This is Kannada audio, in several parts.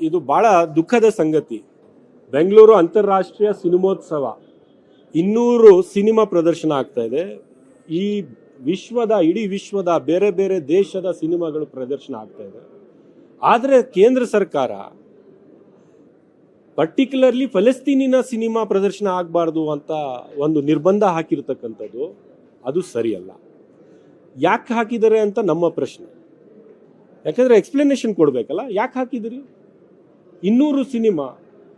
ಇದು ಬಹಳ ದುಃಖದ ಸಂಗತಿ. ಬೆಂಗಳೂರು ಅಂತಾರಾಷ್ಟ್ರೀಯ ಸಿನಿಮೋತ್ಸವ 200 ಸಿನಿಮಾ ಪ್ರದರ್ಶನ ಆಗ್ತಾ ಇದೆ. ಈ ಇಡೀ ವಿಶ್ವದ ಬೇರೆ ಬೇರೆ ದೇಶದ ಸಿನಿಮಾಗಳು ಪ್ರದರ್ಶನ ಆಗ್ತಾ ಇದೆ. ಆದರೆ ಕೇಂದ್ರ ಸರ್ಕಾರ ಪರ್ಟಿಕ್ಯುಲರ್ಲಿ ಫಲಸ್ತೀನಿನ ಸಿನಿಮಾ ಪ್ರದರ್ಶನ ಆಗಬಾರ್ದು ಅಂತ ಒಂದು ನಿರ್ಬಂಧ ಹಾಕಿರ್ತಕ್ಕಂಥದ್ದು ಅದು ಸರಿಯಲ್ಲ. ಯಾಕೆ ಹಾಕಿದ್ದಾರೆ ಅಂತ ನಮ್ಮ ಪ್ರಶ್ನೆ. ಯಾಕಂದ್ರೆ ಎಕ್ಸ್ಪ್ಲನೇಷನ್ ಕೊಡಬೇಕಲ್ಲ, ಯಾಕೆ ಹಾಕಿದಿರಿ? 200 ಸಿನಿಮಾ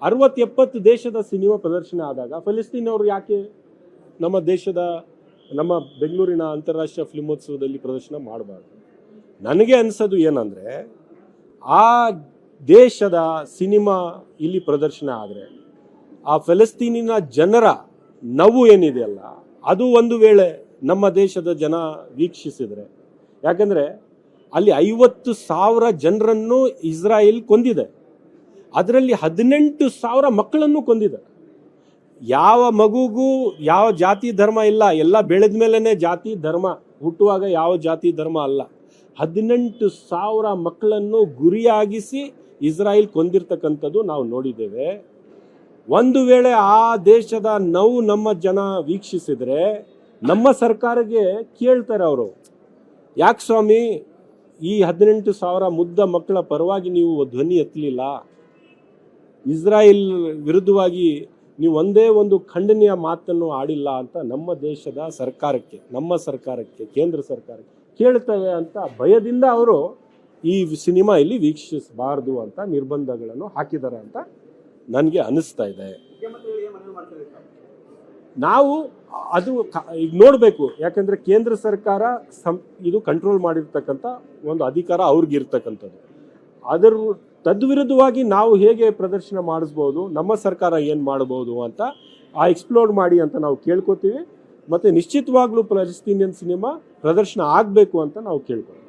60-70 ದೇಶದ ಸಿನಿಮಾ ಪ್ರದರ್ಶನ ಆದಾಗ ಫಲಸ್ತೀನ್ ಅವರು ಯಾಕೆ ನಮ್ಮ ಬೆಂಗಳೂರಿನ ಅಂತಾರಾಷ್ಟ್ರೀಯ ಫಿಲ್ಮೋತ್ಸವದಲ್ಲಿ ಪ್ರದರ್ಶನ ಮಾಡಬಾರ್ದು? ನನಗೆ ಅನಿಸೋದು ಏನಂದ್ರೆ, ಆ ದೇಶದ ಸಿನಿಮಾ ಇಲ್ಲಿ ಪ್ರದರ್ಶನ ಆದರೆ ಆ ಫಲಸ್ತೀನಿನ ಜನರ ನೋವು ಏನಿದೆಯಲ್ಲ, ಅದು ಒಂದು ವೇಳೆ ನಮ್ಮ ದೇಶದ ಜನ ವೀಕ್ಷಿಸಿದ್ರೆ, ಯಾಕಂದ್ರೆ ಅಲ್ಲಿ 50,000 ಜನರನ್ನು ಇಸ್ರಾಯೇಲ್ ಕೊಂದಿದೆ, ಅದರಲ್ಲಿ 18,000 ಮಕ್ಕಳನ್ನು ಕೊಂದಿದೆ. ಯಾವ ಮಗುಗೂ ಯಾವ ಜಾತಿ ಧರ್ಮ ಇಲ್ಲ, ಎಲ್ಲ ಬೆಳೆದ ಮೇಲೇನೆ ಜಾತಿ ಧರ್ಮ, ಹುಟ್ಟುವಾಗ ಯಾವ ಜಾತಿ ಧರ್ಮ ಅಲ್ಲ. 18,000 ಮಕ್ಕಳನ್ನು ಗುರಿಯಾಗಿಸಿ ಇಸ್ರಾಯೇಲ್ ಕೊಂದಿರ್ತಕ್ಕಂಥದ್ದು ನಾವು ನೋಡಿದ್ದೇವೆ. ಒಂದು ವೇಳೆ ಆ ದೇಶದ ನೋವು ನಮ್ಮ ಜನ ವೀಕ್ಷಿಸಿದ್ರೆ ನಮ್ಮ ಸರ್ಕಾರಕ್ಕೆ ಕೇಳ್ತಾರೆ ಅವರು, ಯಾಕೆ ಸ್ವಾಮಿ ಈ 18,000 ಮುಗ್ಧ ಮಕ್ಕಳ ಪರವಾಗಿ ನೀವು ಧ್ವನಿ ಎತ್ತಲಿಲ್ಲ, ಇಸ್ರಾಯೇಲ್ ವಿರುದ್ಧವಾಗಿ ನೀವು ಒಂದೇ ಒಂದು ಖಂಡನೀಯ ಮಾತನ್ನು ಆಡಿಲ್ಲ ಅಂತ ನಮ್ಮ ದೇಶದ ಸರ್ಕಾರಕ್ಕೆ, ನಮ್ಮ ಸರ್ಕಾರಕ್ಕೆ, ಕೇಂದ್ರ ಸರ್ಕಾರಕ್ಕೆ ಕೇಳ್ತೇವೆ ಅಂತ ಭಯದಿಂದ ಅವರು ಈ ಸಿನಿಮಾ ಇಲ್ಲಿ ವೀಕ್ಷಿಸಬಾರ್ದು ಅಂತ ನಿರ್ಬಂಧಗಳನ್ನು ಹಾಕಿದ್ದಾರೆ ಅಂತ ನನಗೆ ಅನಿಸ್ತಾ ಇದೆ. ನಾವು ಅದು ಈಗ ನೋಡಬೇಕು, ಯಾಕಂದ್ರೆ ಕೇಂದ್ರ ಸರ್ಕಾರ ಇದು ಕಂಟ್ರೋಲ್ ಮಾಡಿರ್ತಕ್ಕಂಥ ಒಂದು ಅಧಿಕಾರ ಅವ್ರಿಗಿರ್ತಕ್ಕಂಥದ್ದು. ಅದರ ತದ್ವಿರುದ್ಧವಾಗಿ ನಾವು ಹೇಗೆ ಪ್ರದರ್ಶನ ಮಾಡಿಸ್ಬೋದು, ನಮ್ಮ ಸರ್ಕಾರ ಏನು ಮಾಡಬಹುದು ಅಂತ ಎಕ್ಸ್ಪ್ಲೋರ್ ಮಾಡಿ ಅಂತ ನಾವು ಕೇಳ್ಕೊತೀವಿ. ಮತ್ತೆ ನಿಶ್ಚಿತವಾಗ್ಲೂ ಫಲಸ್ತೀನಿಯನ್ ಸಿನಿಮಾ ಪ್ರದರ್ಶನ ಆಗಬೇಕು ಅಂತ ನಾವು ಕೇಳ್ಕೊತೀವಿ.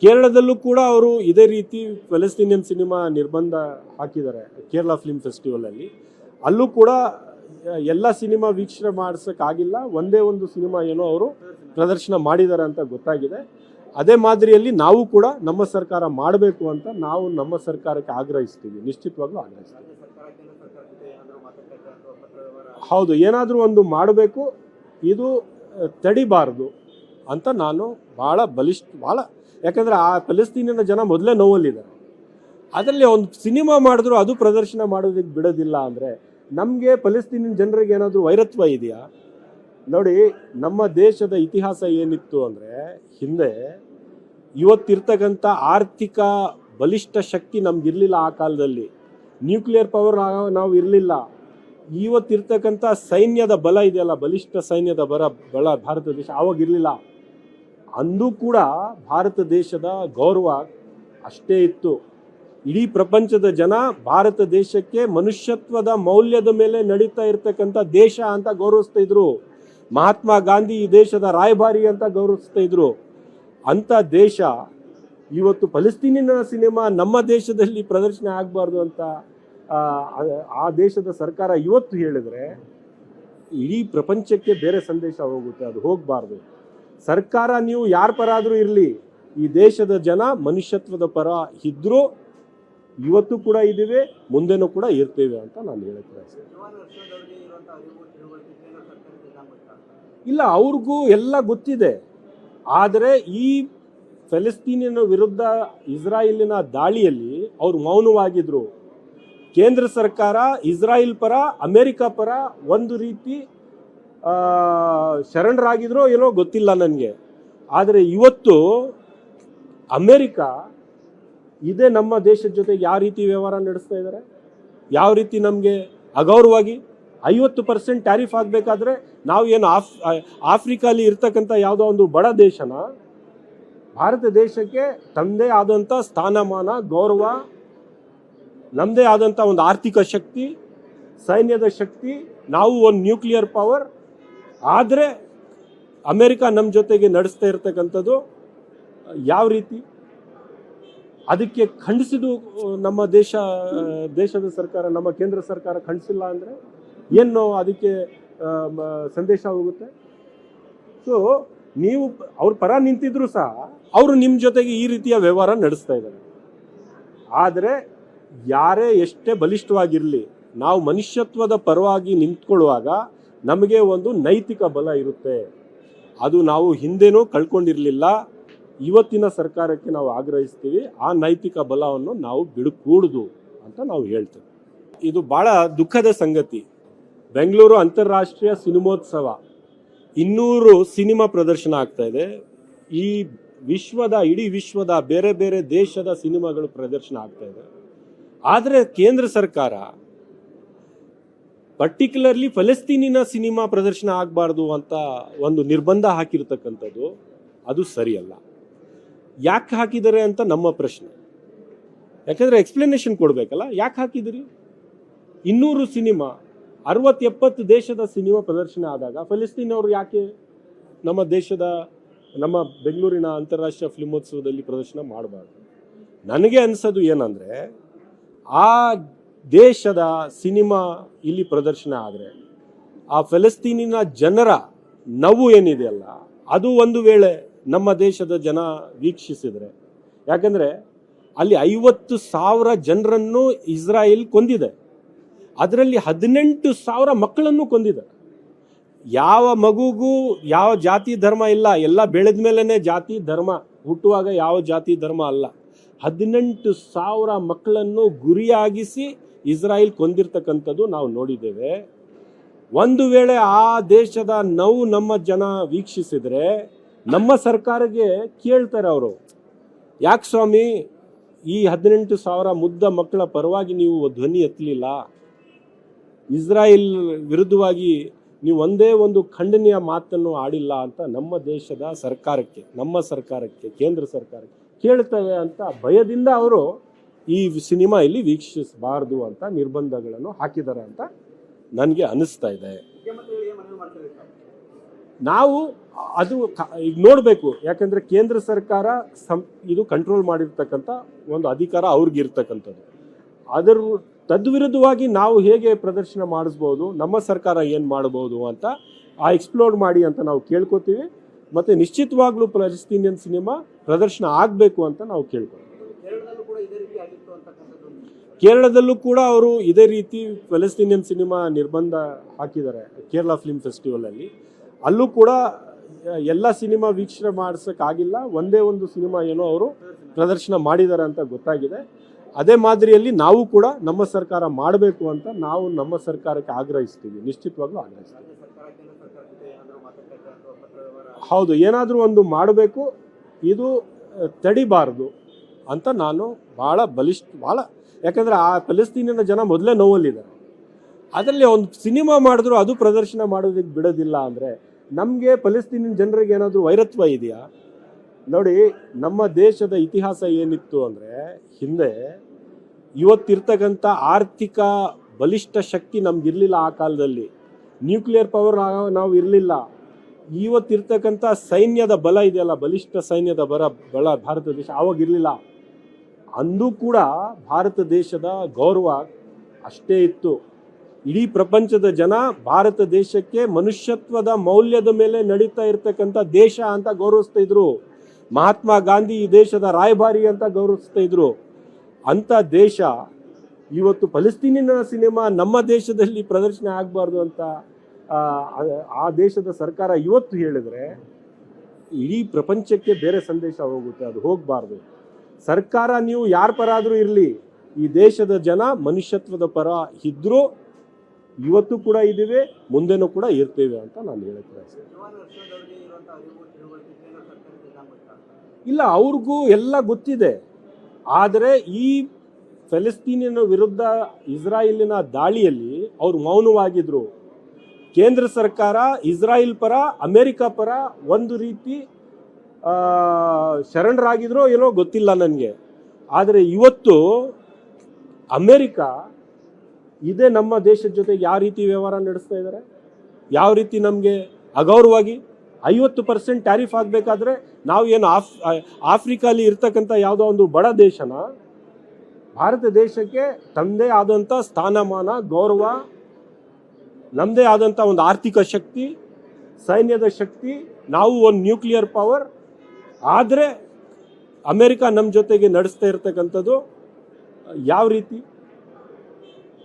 ಕೇರಳದಲ್ಲೂ ಕೂಡ ಅವರು ಇದೇ ರೀತಿ ಫಲಸ್ತೀನಿಯನ್ ಸಿನಿಮಾ ನಿರ್ಬಂಧ ಹಾಕಿದ್ದಾರೆ. ಕೇರಳ ಫಿಲ್ಮ್ ಫೆಸ್ಟಿವಲ್ ಅಲ್ಲಿ ಅಲ್ಲೂ ಕೂಡ ಎಲ್ಲ ಸಿನಿಮಾ ವೀಕ್ಷಣೆ ಮಾಡಿಸೋಕ್ಕಾಗಿಲ್ಲ, ಒಂದೇ ಒಂದು ಸಿನಿಮಾ ಏನೋ ಅವರು ಪ್ರದರ್ಶನ ಮಾಡಿದ್ದಾರೆ ಅಂತ ಗೊತ್ತಾಗಿದೆ. ಅದೇ ಮಾದರಿಯಲ್ಲಿ ನಾವು ಕೂಡ ನಮ್ಮ ಸರ್ಕಾರ ಮಾಡಬೇಕು ಅಂತ ನಾವು ನಮ್ಮ ಸರ್ಕಾರಕ್ಕೆ ಆಗ್ರಹಿಸ್ತೀವಿ, ನಿಶ್ಚಿತವಾಗ್ಲೂ ಆಗ್ರಹಿಸ್ತೀವಿ. ಹೌದು, ಏನಾದರೂ ಒಂದು ಮಾಡಬೇಕು, ಇದು ತಡಿಬಾರ್ದು ಅಂತ ನಾನು ಭಾಳ ಯಾಕಂದ್ರೆ ಆ ಫಲಸ್ತೀನಿನ ಜನ ಮೊದಲೇ ನೋವಲ್ಲಿದ್ದಾರೆ. ಅದರಲ್ಲಿ ಒಂದು ಸಿನಿಮಾ ಮಾಡಿದ್ರು ಅದು ಪ್ರದರ್ಶನ ಮಾಡೋದಕ್ಕೆ ಬಿಡೋದಿಲ್ಲ ಅಂದರೆ ನಮಗೆ ಫಲಸ್ತೀನಿನ ಜನರಿಗೆ ಏನಾದರೂ ವೈರತ್ವ ಇದೆಯಾ? ನೋಡಿ, ನಮ್ಮ ದೇಶದ ಇತಿಹಾಸ ಏನಿತ್ತು ಅಂದರೆ, ಹಿಂದೆ ಇವತ್ತಿರ್ತಕ್ಕಂಥ ಆರ್ಥಿಕ ಬಲಿಷ್ಠ ಶಕ್ತಿ ನಮ್ಗಿರಲಿಲ್ಲ. ಆ ಕಾಲದಲ್ಲಿ ನ್ಯೂಕ್ಲಿಯರ್ ಪವರ್ ನಾವು ಇರಲಿಲ್ಲ. ಇವತ್ತಿರ್ತಕ್ಕಂಥ ಸೈನ್ಯದ ಬಲ ಇದೆಯಲ್ಲ, ಬಲಿಷ್ಠ ಸೈನ್ಯದ ಬಲ ಭಾರತ ದೇಶ ಆವಾಗಿರಲಿಲ್ಲ. ಅಂದು ಕೂಡ ಭಾರತ ದೇಶದ ಗೌರವ ಅಷ್ಟೇ ಇತ್ತು. ಇಡೀ ಪ್ರಪಂಚದ ಜನ ಭಾರತ ದೇಶಕ್ಕೆ ಮನುಷ್ಯತ್ವದ ಮೌಲ್ಯದ ಮೇಲೆ ನಡೀತಾ ಇರ್ತಕ್ಕಂಥ ದೇಶ ಅಂತ ಗೌರವಿಸ್ತಾ ಇದ್ರು. ಮಹಾತ್ಮ ಗಾಂಧಿ ಈ ದೇಶದ ರಾಯಭಾರಿ ಅಂತ ಗೌರವಿಸ್ತಾ ಇದ್ರು. ಅಂಥ ದೇಶ ಇವತ್ತು ಫಲಸ್ತೀನಿನ ಸಿನಿಮಾ ನಮ್ಮ ದೇಶದಲ್ಲಿ ಪ್ರದರ್ಶನ ಆಗಬಾರ್ದು ಅಂತ ಆ ದೇಶದ ಸರ್ಕಾರ ಇವತ್ತು ಹೇಳಿದ್ರೆ ಇಡೀ ಪ್ರಪಂಚಕ್ಕೆ ಬೇರೆ ಸಂದೇಶ ಹೋಗುತ್ತೆ. ಅದು ಹೋಗಬಾರ್ದು. ಸರ್ಕಾರ ನೀವು ಯಾರ ಪರ ಆದರೂ ಇರಲಿ, ಈ ದೇಶದ ಜನ ಮನುಷ್ಯತ್ವದ ಪರ ಇದ್ರೂ ಇವತ್ತು ಕೂಡ ಇದ್ದೀವಿ, ಮುಂದೆನೂ ಕೂಡ ಇರ್ತೇವೆ ಅಂತ ನಾನು ಹೇಳ್ತೇನೆ. ಇಲ್ಲ, ಅವ್ರಿಗೂ ಎಲ್ಲ ಗೊತ್ತಿದೆ. ಆದರೆ ಈ ಫಲಸ್ತೀನಿನ ವಿರುದ್ಧ ಇಸ್ರಾಯೇಲಿನ ದಾಳಿಯಲ್ಲಿ ಅವರು ಮೌನವಾಗಿದ್ರು. ಕೇಂದ್ರ ಸರ್ಕಾರ ಇಸ್ರಾಯೇಲ್ ಪರ, ಅಮೆರಿಕ ಪರ ಒಂದು ರೀತಿ ಶರಣರಾಗಿದ್ರೋ ಏನೋ ಗೊತ್ತಿಲ್ಲ ನನಗೆ. ಆದರೆ ಇವತ್ತು ಅಮೆರಿಕ ಇದೇ ನಮ್ಮ ದೇಶದ ಜೊತೆಗೆ ಯಾವ ರೀತಿ ವ್ಯವಹಾರ ನಡೆಸ್ತಾ ಇದ್ದಾರೆ, ಯಾವ ರೀತಿ ನಮಗೆ ಅಗೌರವಾಗಿ 50% ಟ್ಯಾರಿಫ್ ಆಗಬೇಕಾದ್ರೆ ನಾವು ಏನು ಆಫ್ರಿಕಾಲಿ ಇರ್ತಕ್ಕಂಥ ಯಾವುದೋ ಒಂದು ಬಡ ದೇಶನ ಭಾರತ ದೇಶಕ್ಕೆ ತಮ್ಮದೇ ಆದಂಥ ಸ್ಥಾನಮಾನ, ಗೌರವ, ನಮ್ಮದೇ ಆದಂಥ ಒಂದು ಆರ್ಥಿಕ ಶಕ್ತಿ, ಸೈನ್ಯದ ಶಕ್ತಿ, ನಾವು ಒಂದು ನ್ಯೂಕ್ಲಿಯರ್ ಪವರ್, ಆದರೆ ಅಮೆರಿಕ ನಮ್ಮ ಜೊತೆಗೆ ನಡೆಸ್ತಾ ಇರ್ತಕ್ಕಂಥದ್ದು ಯಾವ ರೀತಿ? ಅದಕ್ಕೆ ಖಂಡಿಸಿದು ನಮ್ಮ ದೇಶದ ಸರ್ಕಾರ, ನಮ್ಮ ಕೇಂದ್ರ ಸರ್ಕಾರ ಖಂಡಿಸಿಲ್ಲ ಅಂದರೆ ಏನು ಅದಕ್ಕೆ ಸಂದೇಶ ಹೋಗುತ್ತೆ? ಸೊ ನೀವು ಅವ್ರ ಪರ ನಿಂತಿದ್ರು ಸಹ ಅವರು ನಿಮ್ಮ ಜೊತೆಗೆ ಈ ರೀತಿಯ ವ್ಯವಹಾರ ನಡೆಸ್ತಾ ಇದ್ದಾರೆ. ಆದರೆ ಯಾರೇ ಎಷ್ಟೇ ಬಲಿಷ್ಠವಾಗಿರಲಿ, ನಾವು ಮನುಷ್ಯತ್ವದ ಪರವಾಗಿ ನಿಂತ್ಕೊಳ್ಳುವಾಗ ನಮಗೆ ಒಂದು ನೈತಿಕ ಬಲ ಇರುತ್ತೆ. ಅದು ನಾವು ಹಿಂದೆನೂ ಕಳ್ಕೊಂಡಿರಲಿಲ್ಲ. ಇವತ್ತಿನ ಸರ್ಕಾರಕ್ಕೆ ನಾವು ಆಗ್ರಹಿಸ್ತೀವಿ, ಆ ನೈತಿಕ ಬಲವನ್ನು ನಾವು ಬಿಡಕೂಡದು ಅಂತ ನಾವು ಹೇಳ್ತೇವೆ. ಇದು ಭಾಳ ದುಃಖದ ಸಂಗತಿ. ಬೆಂಗಳೂರು ಅಂತಾರಾಷ್ಟ್ರೀಯ ಸಿನಿಮೋತ್ಸವ 200 ಸಿನಿಮಾ ಪ್ರದರ್ಶನ ಆಗ್ತಾ ಇದೆ. ಈ ಇಡೀ ವಿಶ್ವದ ಬೇರೆ ಬೇರೆ ದೇಶದ ಸಿನಿಮಾಗಳು ಪ್ರದರ್ಶನ ಆಗ್ತಾ ಇದೆ. ಆದರೆ ಕೇಂದ್ರ ಸರ್ಕಾರ ಪರ್ಟಿಕ್ಯುಲರ್ಲಿ ಫಲಸ್ತೀನಿನ ಸಿನಿಮಾ ಪ್ರದರ್ಶನ ಆಗಬಾರ್ದು ಅಂತ ಒಂದು ನಿರ್ಬಂಧ ಹಾಕಿರ್ತಕ್ಕಂಥದ್ದು ಅದು ಸರಿಯಲ್ಲ. ಯಾಕೆ ಹಾಕಿದ್ದಾರೆ ಅಂತ ನಮ್ಮ ಪ್ರಶ್ನೆ. ಯಾಕಂದರೆ ಎಕ್ಸ್ಪ್ಲನೇಷನ್ ಕೊಡಬೇಕಲ್ಲ, ಯಾಕೆ ಹಾಕಿದಿರಿ? 200 ಸಿನಿಮಾ 60-70 ದೇಶದ ಸಿನಿಮಾ ಪ್ರದರ್ಶನ ಆದಾಗ ಫಲಸ್ತೀನವರು ಯಾಕೆ ನಮ್ಮ ಬೆಂಗಳೂರಿನ ಅಂತಾರಾಷ್ಟ್ರೀಯ ಫಿಲ್ಮೋತ್ಸವದಲ್ಲಿ ಪ್ರದರ್ಶನ ಮಾಡಬಾರ್ದು? ನನಗೆ ಅನಿಸೋದು ಏನಂದರೆ, ಆ ದೇಶದ ಸಿನಿಮಾ ಇಲ್ಲಿ ಪ್ರದರ್ಶನ ಆದರೆ ಆ ಫಲಸ್ತೀನಿನ ಜನರ ನೋವು ಏನಿದೆಯಲ್ಲ, ಅದು ಒಂದು ವೇಳೆ ನಮ್ಮ ದೇಶದ ಜನ ವೀಕ್ಷಿಸಿದರೆ, ಯಾಕಂದರೆ ಅಲ್ಲಿ 50,000 ಜನರನ್ನು ಇಸ್ರಾಯೇಲ್ ಕೊಂದಿದೆ. ಅದರಲ್ಲಿ 18,000 ಮಕ್ಕಳನ್ನು ಕೊಂದಿದೆ. ಯಾವ ಮಗುಗೂ ಯಾವ ಜಾತಿ ಧರ್ಮ ಇಲ್ಲ, ಎಲ್ಲ ಬೆಳೆದ ಮೇಲೇ ಜಾತಿ ಧರ್ಮ, ಹುಟ್ಟುವಾಗ ಯಾವ ಜಾತಿ ಧರ್ಮ ಅಲ್ಲ. 18,000 ಮಕ್ಕಳನ್ನು ಗುರಿಯಾಗಿಸಿ ಇಸ್ರಾಯೇಲ್ ಕೊಂದಿರ್ತಕ್ಕಂಥದ್ದು ನಾವು ನೋಡಿದ್ದೇವೆ. ಒಂದು ವೇಳೆ ಆ ದೇಶದ ನೋವು ನಮ್ಮ ಜನ ವೀಕ್ಷಿಸಿದರೆ ನಮ್ಮ ಸರ್ಕಾರಕ್ಕೆ ಕೇಳ್ತಾರೆ ಅವರು, ಯಾಕೆ ಸ್ವಾಮಿ ಈ 18,000 ಮುಗ್ಧ ಮಕ್ಕಳ ಪರವಾಗಿ ನೀವು ಧ್ವನಿ ಎತ್ತಲಿಲ್ಲ? ಇಸ್ರಾಯೇಲ್ ವಿರುದ್ಧವಾಗಿ ನೀವು ಒಂದೇ ಒಂದು ಖಂಡನೀಯ ಮಾತನ್ನು ಆಡಿಲ್ಲ ಅಂತ ನಮ್ಮ ದೇಶದ ಸರ್ಕಾರಕ್ಕೆ, ನಮ್ಮ ಸರ್ಕಾರಕ್ಕೆ, ಕೇಂದ್ರ ಸರ್ಕಾರಕ್ಕೆ ಕೇಳ್ತೇವೆ ಅಂತ ಭಯದಿಂದ ಅವರು ಈ ಸಿನಿಮಾ ಇಲ್ಲಿ ವೀಕ್ಷಿಸಬಾರ್ದು ಅಂತ ನಿರ್ಬಂಧಗಳನ್ನು ಹಾಕಿದ್ದಾರೆ ಅಂತ ನನಗೆ ಅನಿಸ್ತಾ ಇದೆ. ನಾವು ಅದು ಈಗ ನೋಡಬೇಕು, ಯಾಕಂದರೆ ಕೇಂದ್ರ ಸರ್ಕಾರ ಇದು ಕಂಟ್ರೋಲ್ ಮಾಡಿರ್ತಕ್ಕಂಥ ಒಂದು ಅಧಿಕಾರ ಅವ್ರಿಗಿರ್ತಕ್ಕಂಥದ್ದು. ಅದರ ತದ್ವಿರುದ್ಧವಾಗಿ ನಾವು ಹೇಗೆ ಪ್ರದರ್ಶನ ಮಾಡಿಸ್ಬೋದು, ನಮ್ಮ ಸರ್ಕಾರ ಏನು ಮಾಡ್ಬೋದು ಅಂತ ಎಕ್ಸ್ಪ್ಲೋರ್ ಮಾಡಿ ಅಂತ ನಾವು ಕೇಳ್ಕೊತೀವಿ. ಮತ್ತು ನಿಶ್ಚಿತವಾಗ್ಲೂ ಫಲಸ್ತೀನಿಯನ್ ಸಿನಿಮಾ ಪ್ರದರ್ಶನ ಆಗಬೇಕು ಅಂತ ನಾವು ಕೇಳ್ಕೊತೀವಿ. ಕೇರಳದಲ್ಲೂ ಕೂಡ ಅವರು ಇದೇ ರೀತಿ ಫಲಸ್ತೀನಿಯನ್ ಸಿನಿಮಾ ನಿರ್ಬಂಧ ಹಾಕಿದ್ದಾರೆ. ಕೇರಳ ಫಿಲ್ಮ್ ಫೆಸ್ಟಿವಲಲ್ಲಿ ಅಲ್ಲೂ ಕೂಡ ಎಲ್ಲ ಸಿನಿಮಾ ವೀಕ್ಷಣೆ ಮಾಡಿಸೋಕ್ಕಾಗಿಲ್ಲ, ಒಂದೇ ಒಂದು ಸಿನಿಮಾ ಏನೋ ಅವರು ಪ್ರದರ್ಶನ ಮಾಡಿದ್ದಾರೆ ಅಂತ ಗೊತ್ತಾಗಿದೆ. ಅದೇ ಮಾದರಿಯಲ್ಲಿ ನಾವು ಕೂಡ ನಮ್ಮ ಸರ್ಕಾರ ಮಾಡಬೇಕು ಅಂತ ನಾವು ನಮ್ಮ ಸರ್ಕಾರಕ್ಕೆ ಆಗ್ರಹಿಸ್ತೀವಿ, ನಿಶ್ಚಿತವಾಗ್ಲೂ ಆಗ್ರಹಿಸ್ತೀವಿ. ಹೌದು, ಏನಾದರೂ ಒಂದು ಮಾಡಬೇಕು, ಇದು ತಡಿಬಾರ್ದು ಅಂತ ನಾನು ಭಾಳ ಯಾಕಂದರೆ ಆ ಫಲಸ್ತೀನಿನ ಜನ ಮೊದಲೇ ನೋವಲ್ಲಿದ್ದಾರೆ. ಅದರಲ್ಲಿ ಒಂದು ಸಿನಿಮಾ ಮಾಡಿದ್ರು ಅದು ಪ್ರದರ್ಶನ ಮಾಡೋದಕ್ಕೆ ಬಿಡೋದಿಲ್ಲ ಅಂದರೆ ನಮಗೆ ಫಲಸ್ತೀನಿನ ಜನರಿಗೆ ಏನಾದರೂ ವೈರತ್ವ ಇದೆಯಾ? ನೋಡಿ, ನಮ್ಮ ದೇಶದ ಇತಿಹಾಸ ಏನಿತ್ತು ಅಂದರೆ, ಹಿಂದೆ ಇವತ್ತಿರ್ತಕ್ಕಂಥ ಆರ್ಥಿಕ ಬಲಿಷ್ಠ ಶಕ್ತಿ ನಮಗಿರಲಿಲ್ಲ. ಆ ಕಾಲದಲ್ಲಿ ನ್ಯೂಕ್ಲಿಯರ್ ಪವರ್ ನಾವು ಇರಲಿಲ್ಲ. ಇವತ್ತಿರ್ತಕ್ಕಂಥ ಸೈನ್ಯದ ಬಲ ಇದೆಯಲ್ಲ, ಬಲಿಷ್ಠ ಸೈನ್ಯದ ಬಲ ಭಾರತ ದೇಶ ಆವಾಗಿರಲಿಲ್ಲ. ಅಂದು ಕೂಡ ಭಾರತ ದೇಶದ ಗೌರವ ಅಷ್ಟೇ ಇತ್ತು. ಇಡೀ ಪ್ರಪಂಚದ ಜನ ಭಾರತ ದೇಶಕ್ಕೆ ಮನುಷ್ಯತ್ವದ ಮೌಲ್ಯದ ಮೇಲೆ ನಡೀತಾ ಇರ್ತಕ್ಕಂಥ ದೇಶ ಅಂತ ಗೌರವಿಸ್ತಾ ಇದ್ರು. ಮಹಾತ್ಮ ಗಾಂಧಿ ಈ ದೇಶದ ರಾಯಭಾರಿ ಅಂತ ಗೌರವಿಸ್ತಾ ಇದ್ರು. ಅಂಥ ದೇಶ ಇವತ್ತು ಫಲಸ್ತೀನಿನ ಸಿನಿಮಾ ನಮ್ಮ ದೇಶದಲ್ಲಿ ಪ್ರದರ್ಶನ ಆಗಬಾರ್ದು ಅಂತ ಆ ದೇಶದ ಸರ್ಕಾರ ಇವತ್ತು ಹೇಳಿದರೆ ಇಡೀ ಪ್ರಪಂಚಕ್ಕೆ ಬೇರೆ ಸಂದೇಶ ಹೋಗುತ್ತೆ. ಅದು ಹೋಗಬಾರ್ದು. ಸರ್ಕಾರ ನೀವು ಯಾರ ಪರ ಆದರೂ ಇರಲಿ, ಈ ದೇಶದ ಜನ ಮನುಷ್ಯತ್ವದ ಪರ ಇದ್ದರೂ ಇವತ್ತು ಕೂಡ ಇದ್ದೀವಿ, ಮುಂದೆನೂ ಕೂಡ ಇರ್ತೇವೆ ಅಂತ ನಾನು ಹೇಳ್ತೇನೆ. ಇಲ್ಲ, ಅವ್ರಿಗೂ ಎಲ್ಲ ಗೊತ್ತಿದೆ. ಆದರೆ ಈ ಫಲಸ್ತೀನಿನ ವಿರುದ್ಧ ಇಸ್ರಾಯೇಲಿನ ದಾಳಿಯಲ್ಲಿ ಅವರು ಮೌನವಾಗಿದ್ರು. ಕೇಂದ್ರ ಸರ್ಕಾರ ಇಸ್ರಾಯೇಲ್ ಪರ, ಅಮೆರಿಕ ಪರ ಒಂದು ರೀತಿ ಶರಣರಾಗಿದ್ರೋ ಏನೋ ಗೊತ್ತಿಲ್ಲ ನನಗೆ. ಆದರೆ ಇವತ್ತು ಅಮೆರಿಕ ಇದೇ ನಮ್ಮ ದೇಶದ ಜೊತೆಗೆ ಯಾವ ರೀತಿ ವ್ಯವಹಾರ ನಡೆಸ್ತಾ ಇದ್ದಾರೆ, ಯಾವ ರೀತಿ ನಮಗೆ ಅಗೌರವಾಗಿ 50% ಟ್ಯಾರಿಫ್ ಆಗಬೇಕಾದ್ರೆ ನಾವು ಏನು ಆಫ್ರಿಕಾಲಿ ಇರ್ತಕ್ಕಂಥ ಯಾವುದೋ ಒಂದು ಬಡ ದೇಶನ ಭಾರತ ದೇಶಕ್ಕೆ ತಮ್ಮದೇ ಆದಂಥ ಸ್ಥಾನಮಾನ, ಗೌರವ, ನಮ್ಮದೇ ಆದಂಥ ಒಂದು ಆರ್ಥಿಕ ಶಕ್ತಿ, ಸೈನ್ಯದ ಶಕ್ತಿ, ನಾವು ಒಂದು ನ್ಯೂಕ್ಲಿಯರ್ ಪವರ್, ಆದರೆ ಅಮೆರಿಕ ನಮ್ಮ ಜೊತೆಗೆ ನಡೆಸ್ತಾ ಇರ್ತಕ್ಕಂಥದ್ದು ಯಾವ ರೀತಿ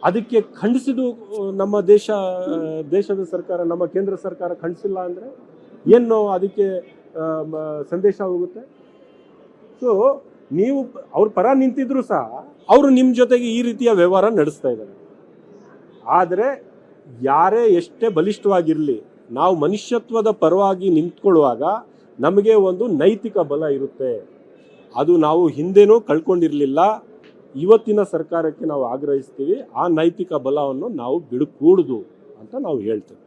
ಅದಕ್ಕೆ ಖಂಡಿಸಿದು ನಮ್ಮ ದೇಶದ ಸರ್ಕಾರ, ನಮ್ಮ ಕೇಂದ್ರ ಸರ್ಕಾರ ಖಂಡಿಸಿಲ್ಲ ಅಂದರೆ ಏನು ಅದಕ್ಕೆ ಸಂದೇಶ ಹೋಗುತ್ತೆ? ಸೊ ನೀವು ಅವ್ರ ಪರ ನಿಂತಿದ್ರು ಸಹ ಅವರು ನಿಮ್ಮ ಜೊತೆಗೆ ಈ ರೀತಿಯ ವ್ಯವಹಾರ ನಡೆಸ್ತಾ ಇದ್ದಾರೆ. ಆದರೆ ಯಾರೇ ಎಷ್ಟೇ ಬಲಿಷ್ಠವಾಗಿರಲಿ, ನಾವು ಮನುಷ್ಯತ್ವದ ಪರವಾಗಿ ನಿಂತ್ಕೊಳ್ಳುವಾಗ ನಮಗೆ ಒಂದು ನೈತಿಕ ಬಲ ಇರುತ್ತೆ. ಅದು ನಾವು ಹಿಂದೆನೂ ಕಳ್ಕೊಂಡಿರಲಿಲ್ಲ. ಇವತ್ತಿನ ಸರ್ಕಾರಕ್ಕೆ ನಾವು ಆಗ್ರಹಿಸ್ತೀವಿ, ಆ ನೈತಿಕ ಬಲವನ್ನು ನಾವು ಬಿಡಕೂಡದು ಅಂತ ನಾವು ಹೇಳ್ತೇವೆ.